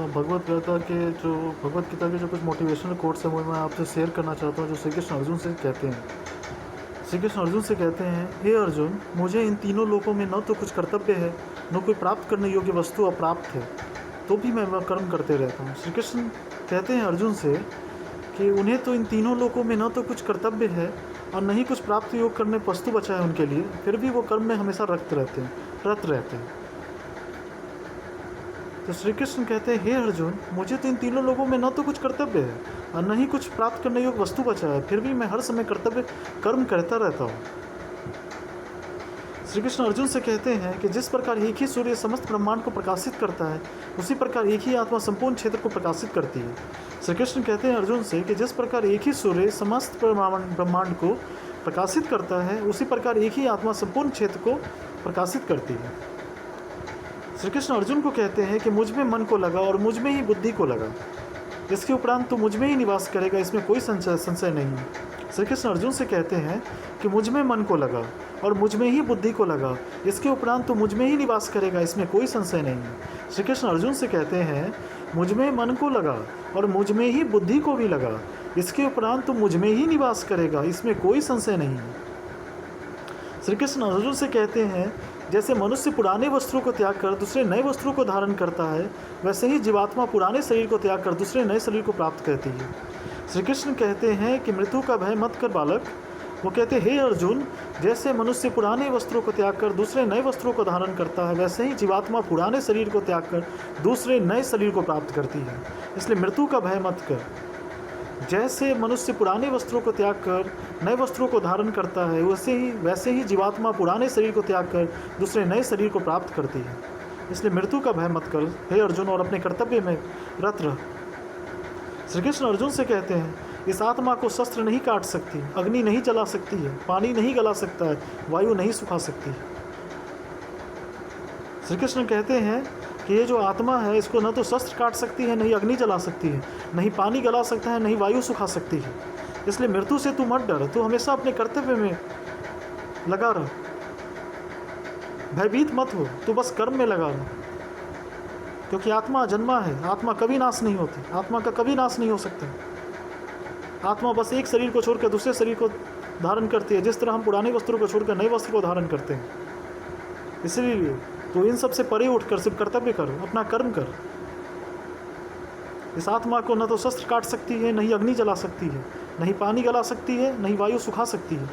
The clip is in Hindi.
भगवत गीता के जो कुछ मोटिवेशनल कोट्स हैं वो मैं आपसे शेयर करना चाहता हूँ, जो श्री कृष्ण अर्जुन से कहते हैं। श्री कृष्ण अर्जुन से कहते हैं, हे अर्जुन, मुझे इन तीनों लोकों में न तो कुछ कर्तव्य है, न कोई प्राप्त करने योग्य वस्तु अप्राप्त है, तो भी मैं कर्म करते रहता हूँ। श्री कृष्ण कहते हैं अर्जुन से कि उन्हें तो इन तीनों लोकों में न तो कुछ कर्तव्य है और न ही कुछ प्राप्त योग करने वस्तु बचा है उनके लिए, फिर भी वो कर्म में हमेशा रत रहते हैं। तो श्री कृष्ण कहते हैं, हे अर्जुन, मुझे तो इन तीनों लोगों में न तो कुछ कर्तव्य है और न ही कुछ प्राप्त करने योग्य वस्तु बचा है, फिर भी मैं हर समय कर्तव्य कर्म करता रहता हूँ। श्री कृष्ण अर्जुन से कहते हैं कि जिस प्रकार एक ही सूर्य समस्त ब्रह्मांड को प्रकाशित करता है, उसी प्रकार एक ही आत्मा संपूर्ण क्षेत्र को प्रकाशित करती है। श्री कृष्ण कहते हैं अर्जुन से कि जिस प्रकार एक ही सूर्य समस्त ब्रह्मांड को प्रकाशित करता है, उसी प्रकार एक ही आत्मा संपूर्ण क्षेत्र को प्रकाशित करती है। श्री कृष्ण अर्जुन को कहते हैं कि मुझ में मन को लगा और मुझ में ही बुद्धि को लगा, इसके उपरांत तो मुझ में ही निवास करेगा, इसमें कोई संशय नहीं है। श्री कृष्ण अर्जुन से कहते हैं कि मुझ में मन को लगा और मुझ में ही बुद्धि को लगा, इसके उपरांत तो मुझ में ही निवास करेगा, इसमें कोई संशय नहीं है। श्री कृष्ण अर्जुन से कहते हैं, मुझ में मन को लगा और मुझ में ही बुद्धि को भी लगा, इसके उपरांत तो मुझ में ही निवास करेगा, इसमें कोई संशय नहीं है। श्री कृष्ण अर्जुन से कहते हैं, जैसे मनुष्य पुराने वस्त्रों को त्याग कर दूसरे नए वस्त्रों को धारण करता है, वैसे ही जीवात्मा पुराने शरीर को त्याग कर दूसरे नए शरीर को प्राप्त करती है। श्री कृष्ण कहते हैं कि मृत्यु का भय मत कर बालक। वो कहते हैं, हे अर्जुन, जैसे मनुष्य पुराने वस्त्रों को त्याग कर दूसरे नए वस्त्रों को धारण करता है, वैसे ही जीवात्मा पुराने शरीर को त्याग कर दूसरे नए शरीर को प्राप्त करती है, इसलिए मृत्यु का भय मत कर। जैसे मनुष्य पुराने वस्त्रों को त्याग कर नए वस्त्रों को धारण करता है, वैसे ही जीवात्मा पुराने शरीर को त्याग कर दूसरे नए शरीर को प्राप्त करती है, इसलिए मृत्यु का भय मत कर हे अर्जुन, और अपने कर्तव्य में रत रह। श्री कृष्ण अर्जुन से कहते हैं, इस आत्मा को शस्त्र नहीं काट सकती, अग्नि नहीं जला सकती है, पानी नहीं गला सकता है, वायु नहीं सुखा सकती है। श्री कृष्ण कहते हैं कि ये जो आत्मा है, इसको न तो शस्त्र काट सकती है, नहीं अग्नि जला सकती है, नहीं पानी गला सकता है, नहीं वायु सुखा सकती है, इसलिए मृत्यु से तू मत डर, तू हमेशा अपने कर्तव्य में लगा रह, भयभीत मत हो, तू बस कर्म में लगा रह, क्योंकि आत्मा अजन्मा है, आत्मा कभी नाश नहीं होती, आत्मा का कभी नाश नहीं हो सकता। आत्मा बस एक शरीर को छोड़कर दूसरे शरीर को धारण करती है, जिस तरह हम पुराने वस्त्रों को छोड़कर नए वस्त्र को धारण करते हैं। इसलिए तो इन सब से परे उठकर सिर्फ कर्तव्य कर, अपना कर्म कर। इस आत्मा को न तो शस्त्र काट सकती है, नहीं अग्नि जला सकती है, नहीं पानी गला सकती है, नहीं वायु सुखा सकती है,